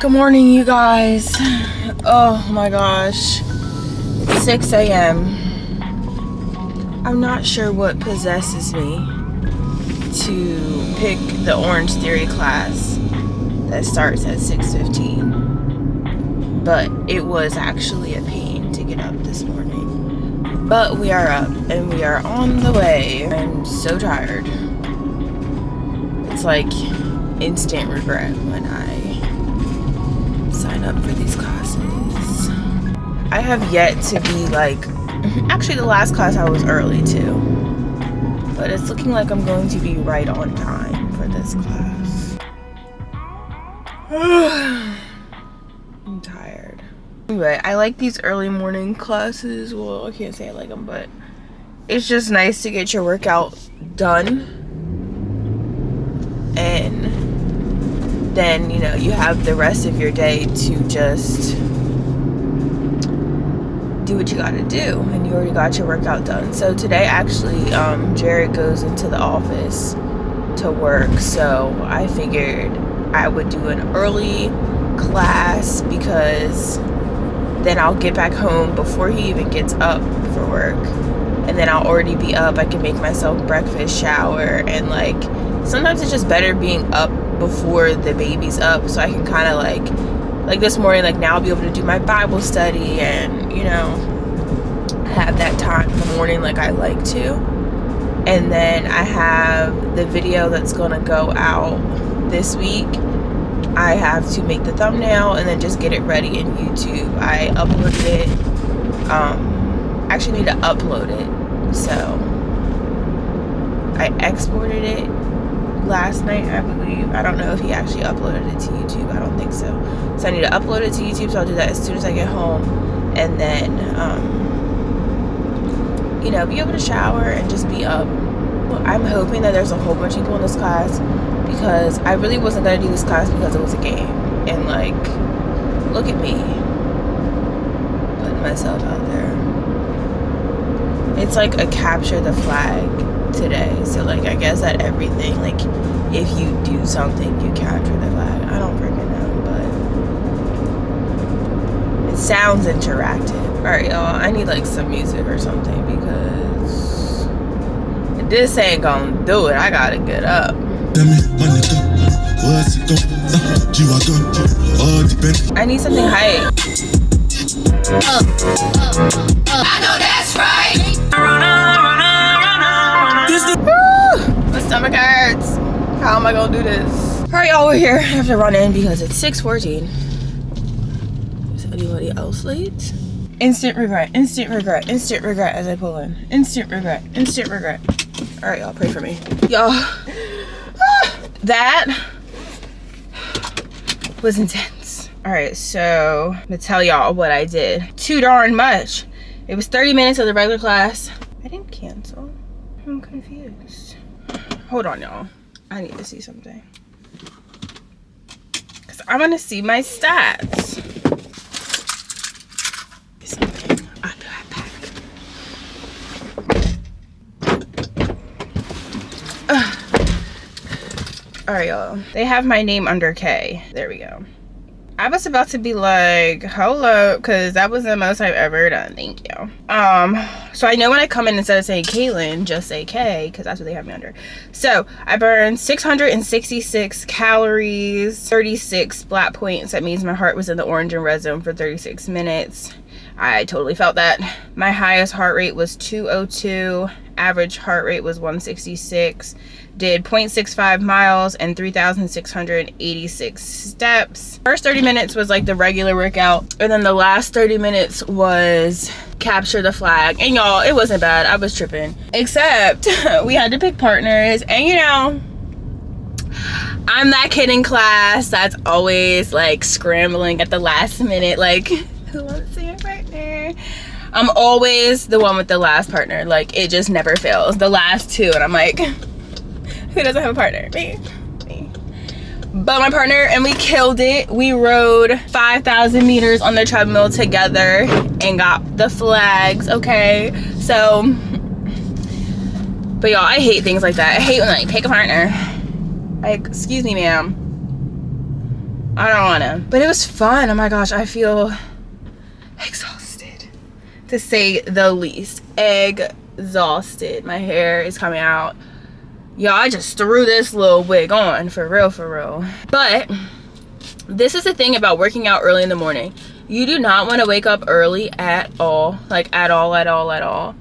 Good morning, you guys. Oh my gosh. It's 6 a.m. I'm not sure what possesses me to pick the Orange Theory class that starts at 6:15. But it was actually a pain to get up this morning. But we are up and we are on the way. I'm so tired. It's like instant regret when I sign up for these classes. I have yet to be like, actually the last class I was early to, but it's looking like I'm going to be right on time for this class. I'm tired. Anyway, I like these early morning classes. Well, I can't say I like them, but it's just nice to get your workout done, and then, you know, you have the rest of your day to just do what you gotta do, and you already got your workout done. So today, actually, Jared goes into the office to work, so I figured I would do an early class because then I'll get back home before he even gets up for work, and then I'll already be up. I can make myself breakfast, shower, and like sometimes it's just better being up before the baby's up, so I can kind of like this morning, like now I'll be able to do my Bible study and, you know, have that time in the morning like I like to. And then I have the video that's gonna go out this week. I have to make the thumbnail and then just get it ready in YouTube. I uploaded it, actually need to upload it, so I exported it last night, I believe. I don't know if he actually uploaded it to YouTube. I don't think so. So I need to upload it to YouTube, so I'll do that as soon as I get home, and then you know, be able to shower and just be up. I'm hoping that there's a whole bunch of people in this class, because I really wasn't gonna do this class because it was a game, and like, look at me putting myself out there. It's like a capture the flag today, so like I guess that everything, like if you do something you capture the flag. I don't freaking know, but it sounds interactive. Alright, y'all, I need like some music or something because this ain't gonna do it. I gotta get up. I need something hype. I know that's right. My stomach hurts. How am I gonna do this? Alright, y'all, we're here. I have to run in because it's 6:14. Is anybody else late? Instant regret, instant regret, instant regret as I pull in. Instant regret, instant regret. Alright, y'all, pray for me. Y'all, that was intense. Alright, so I'm gonna tell y'all what I did. Too darn much. It was 30 minutes of the regular class. I didn't cancel. I'm confused. Hold on, y'all. I need to see something. Because I want to see my stats. Something. I'll be right back. Alright, y'all. They have my name under K. There we go. I was about to be like, hello, because that was the most I've ever done. Thank you. So I know when I come in, instead of saying Kaylin, just say K, because that's what they have me under. So I burned 666 calories, 36 splat points. That means my heart was in the orange and red zone for 36 minutes. I totally felt that. My highest heart rate was 202. Average heart rate was 166. Did 0.65 miles and 3,686 steps. First 30 minutes was like the regular workout, and then the last 30 minutes was capture the flag. And y'all, it wasn't bad. I was tripping, except we had to pick partners, and you know, I'm that kid in class that's always like scrambling at the last minute, like, who wants to be a partner? I'm always the one with the last partner. Like, it just never fails. The last two, and I'm like, who doesn't have a partner? Me. But my partner, and we killed it. We rode 5,000 meters on the treadmill together and got the flags, okay? So, but y'all, I hate things like that. I hate when I pick a partner. Like, excuse me, ma'am. I don't wanna. But it was fun. Oh my gosh, I feel exhausted, to say the least. Exhausted. My hair is coming out. Y'all, I just threw this little wig on, for real, for real. But this is the thing about working out early in the morning. You do not want to wake up early at all. Like, at all.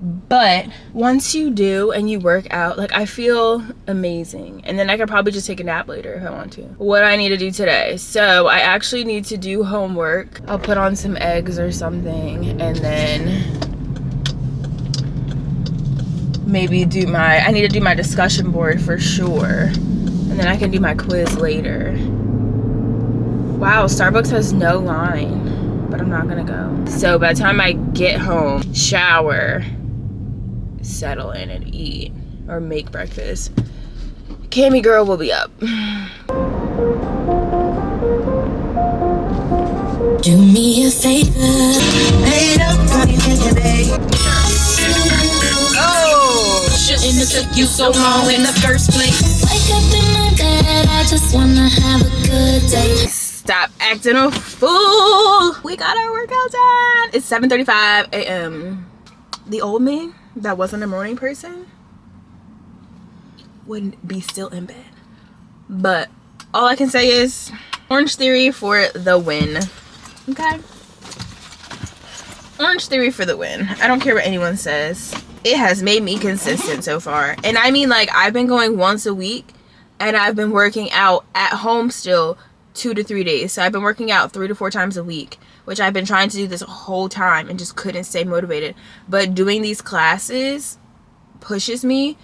But once you do and you work out, like, I feel amazing. And then I could probably just take a nap later if I want to. What I need to do today. So I actually need to do homework. I'll put on some eggs or something, and then maybe I need to do my discussion board for sure. And then I can do my quiz later. Wow, Starbucks has no line, but I'm not gonna go. So by the time I get home, shower, settle in and eat or make breakfast, Cammy girl will be up. Do me a favor. Oh! Shouldn't have took you so long in the first place. Wake up in my bed, I just wanna have a good day. Stop acting a fool. We got our workout done. It's 7:35 a.m. The old me that wasn't a morning person wouldn't be still in bed. But all I can say is Orange Theory for the win. Okay? Orange Theory for the win. I don't care what anyone says. It has made me consistent so far. And I mean, like, I've been going once a week, and I've been working out at home still 2 to 3 days. So I've been working out 3 to 4 times a week, which I've been trying to do this whole time and just couldn't stay motivated. But doing these classes pushes me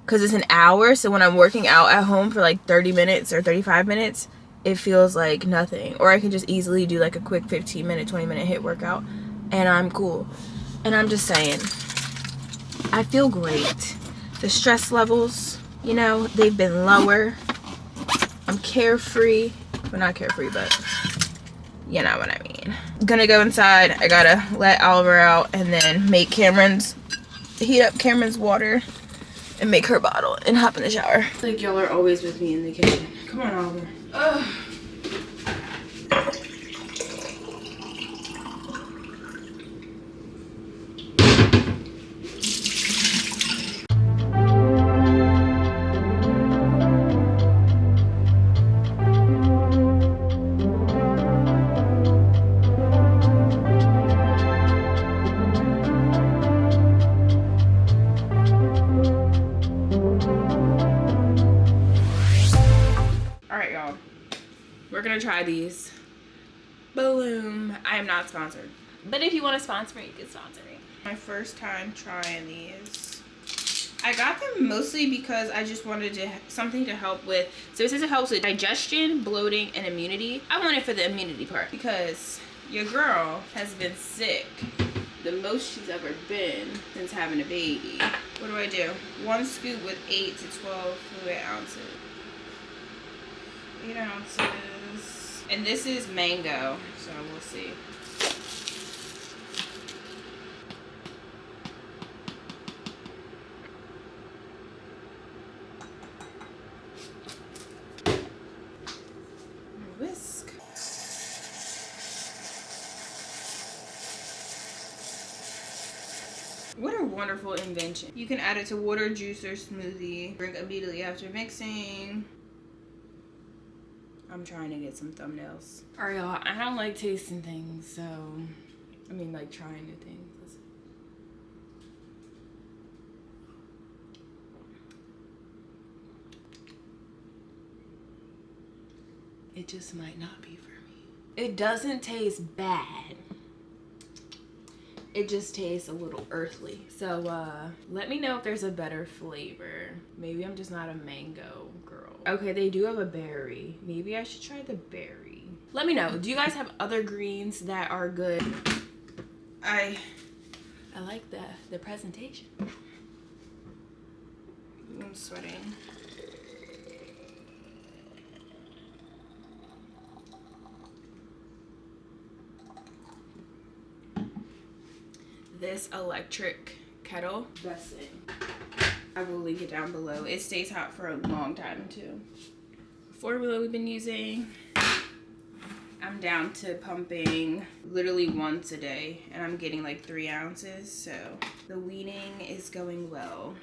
because it's an hour. So when I'm working out at home for like 30 minutes or 35 minutes, it feels like nothing. Or I can just easily do like a quick 15-minute, 20-minute HIIT workout, and I'm cool. And I'm just saying, I feel great. The stress levels, you know, they've been lower. I'm carefree. Well, not carefree, but you know what I mean. Gonna go inside. I gotta let Oliver out and then heat up Cameron's water and make her bottle and hop in the shower. Like, y'all are always with me in the kitchen. Come on, Oliver. Ugh. We're gonna try these. Boom. I am not sponsored, but if you want to sponsor me, you can sponsor me. My first time trying these. I got them mostly because I just wanted something to help with. So it says it helps with digestion, bloating, and immunity. I want it for the immunity part because your girl has been sick the most she's ever been since having a baby. What do? 1 scoop with 8 to 12 fluid ounces. 8 ounces. And this is mango, so we'll see. Whisk. What a wonderful invention. You can add it to water, juice, or smoothie. Drink immediately after mixing. I'm trying to get some thumbnails. Alright, y'all, I don't like tasting things, so I mean, like, trying new things. It just might not be for me. It doesn't taste bad. It just tastes a little earthly. So let me know if there's a better flavor. Maybe I'm just not a mango girl. Okay, they do have a berry. Maybe I should try the berry. Let me know. Do you guys have other greens that are good? I like the presentation. I'm sweating. This electric kettle, best thing. I will link it down below. It stays hot for a long time too. Formula we've been using. I'm down to pumping literally once a day, and I'm getting like 3 ounces, so the weaning is going well.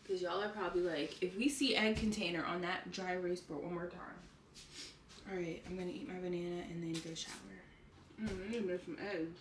Because y'all are probably like, if we see egg container on that dry erase board one more time. Alright, I'm gonna eat my banana and then go shower. I need to make some eggs.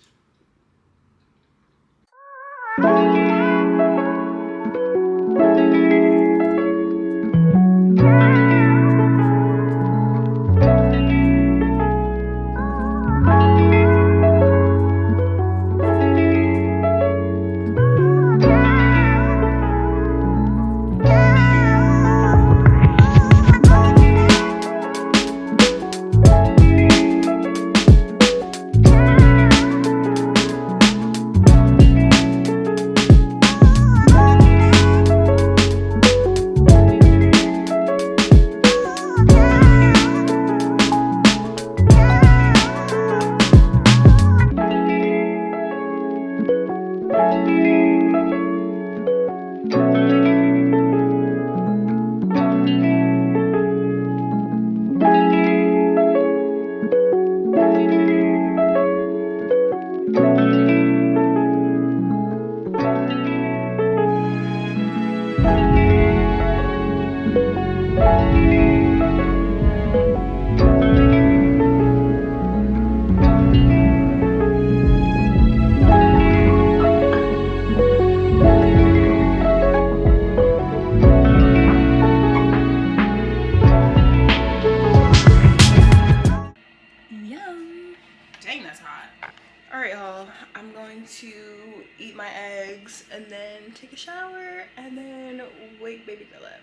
Yum. Dang, that's hot. Alright, y'all. I'm going to eat my eggs and then take a shower and then wake baby girl up.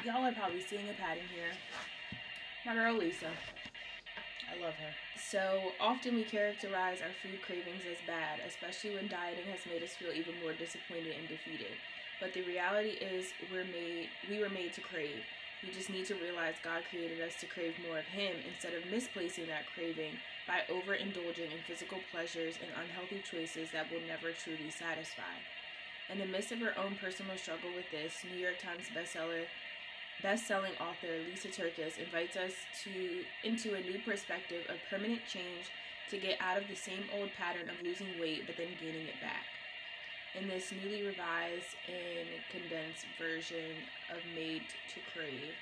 Y'all are probably seeing a pattern here. My girl Lisa. I love her. So often we characterize our food cravings as bad, especially when dieting has made us feel even more disappointed and defeated. But the reality is we were made to crave. We just need to realize God created us to crave more of Him instead of misplacing that craving by overindulging in physical pleasures and unhealthy choices that will never truly satisfy. In the midst of her own personal struggle with this, New York Times best-selling author Lisa Turkis invites us into a new perspective of permanent change to get out of the same old pattern of losing weight but then gaining it back. In this newly revised and condensed version of Made to Crave,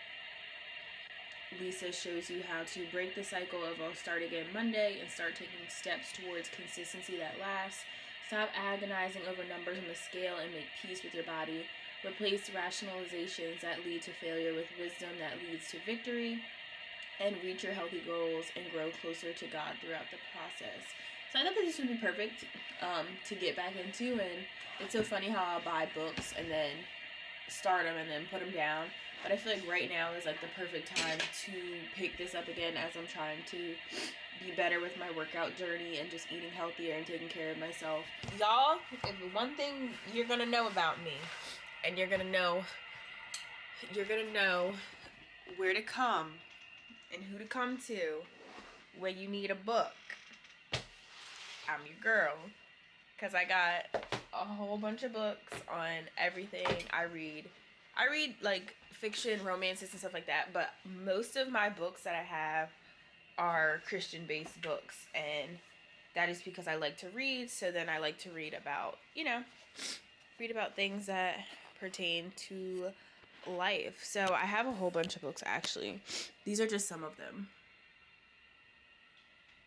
Lisa shows you how to break the cycle of I'll start again Monday and start taking steps towards consistency that lasts. Stop agonizing over numbers on the scale and make peace with your body. Replace rationalizations that lead to failure with wisdom that leads to victory, and reach your healthy goals and grow closer to God throughout the process. So I thought that this would be perfect to get back into, and it's so funny how I'll buy books and then start them and then put them down. But I feel like right now is like the perfect time to pick this up again as I'm trying to be better with my workout journey and just eating healthier and taking care of myself. Y'all, if one thing you're gonna know about me, and you're gonna know where to come and who to come to when you need a book. I'm your girl, because I got a whole bunch of books on everything I read. I read like fiction, romances, and stuff like that, but most of my books that I have are Christian-based books, and that is because I like to read. So then I like to read about, things that pertain to life. So I have a whole bunch of books, actually. These are just some of them,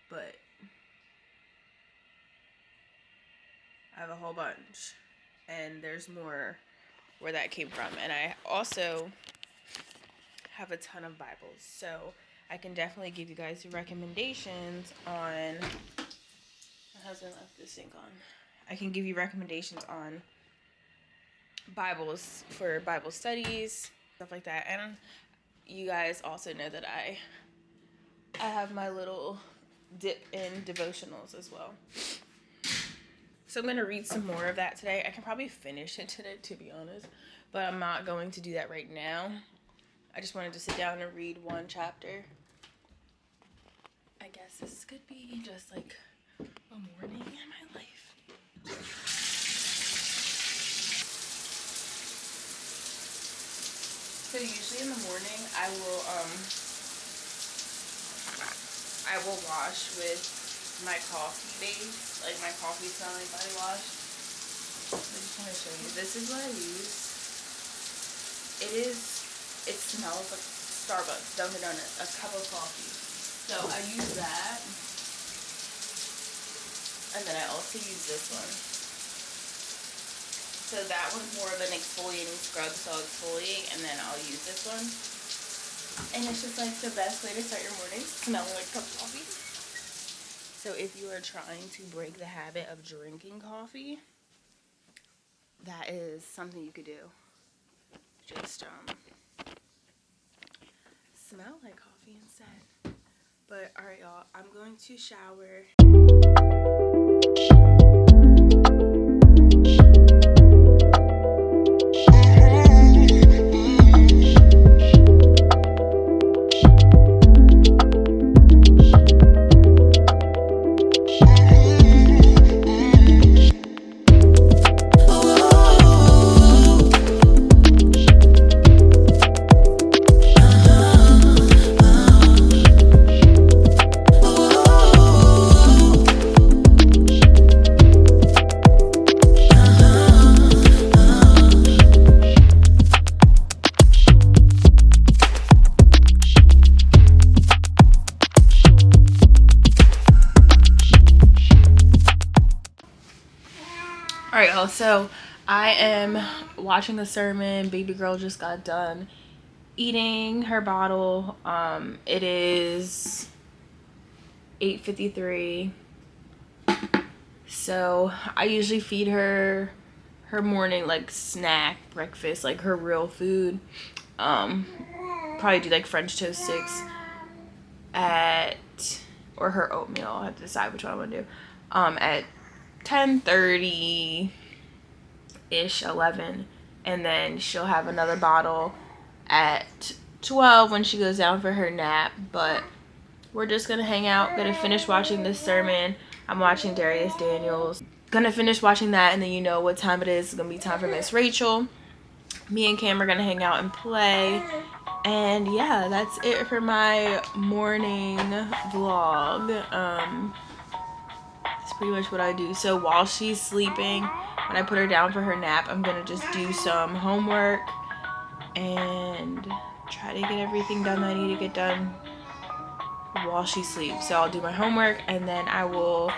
but I have a whole bunch, and there's more where that came from. And I also have a ton of Bibles, so I can definitely give you guys recommendations on. My husband left the sink on. I can give you recommendations on Bibles for Bible studies, stuff like that. And you guys also know that I have my little dip in devotionals as well. So I'm going to read some more of that today. I can probably finish it today, to be honest, but I'm not going to do that right now. I just wanted to sit down and read one chapter. I guess this could be just like a morning in my life. So usually in the morning I will wash with my coffee base, like my coffee smelling body wash. I just want to show you. This is what I use. It smells like Starbucks, Dunkin' Donuts, a cup of coffee. So I use that. And then I also use this one. So that one's more of an exfoliating scrub, so I'll exfoliate and then I'll use this one. And it's just like the best way to start your morning, smelling like a cup of coffee. So if you are trying to break the habit of drinking coffee, that is something you could do. Just smell like coffee instead. But alright y'all, I'm going to shower. Alright y'all, so I am watching the sermon. Baby girl just got done eating her bottle. It is 8:53. So I usually feed her morning like snack, breakfast, like her real food. Probably do like French toast sticks or her oatmeal. I have to decide which one I want to do. At 10:30 ish, 11, and then she'll have another bottle at 12 when she goes down for her nap. But we're just gonna hang out, gonna finish watching this sermon. I'm watching Darius Daniels, gonna finish watching that, and then you know what time it is. It's gonna be time for Miss Rachel. Me and Cam are gonna hang out and play. And yeah, that's it for my morning vlog. That's pretty much what I do. So while she's sleeping, when I put her down for her nap, I'm gonna just do some homework and try to get everything done that I need to get done while she sleeps. So I'll do my homework and then I will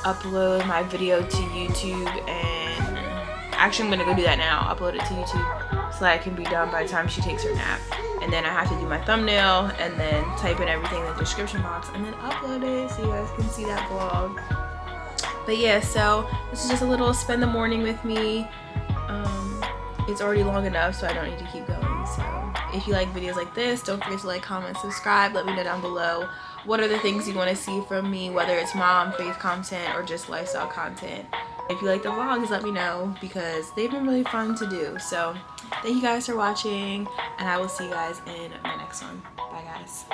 upload my video to YouTube, and actually I'm gonna go do that now, upload it to YouTube so that it can be done by the time she takes her nap. And then I have to do my thumbnail and then type in everything in the description box and then upload it so you guys can see that vlog. But yeah, so this is just a little spend the morning with me. It's already long enough, so I don't need to keep going. So if you like videos like this, don't forget to like, comment, subscribe. Let me know down below what are the things you want to see from me, whether it's mom, faith content, or just lifestyle content. If you like the vlogs, let me know because they've been really fun to do. So thank you guys for watching, and I will see you guys in my next one. Bye guys.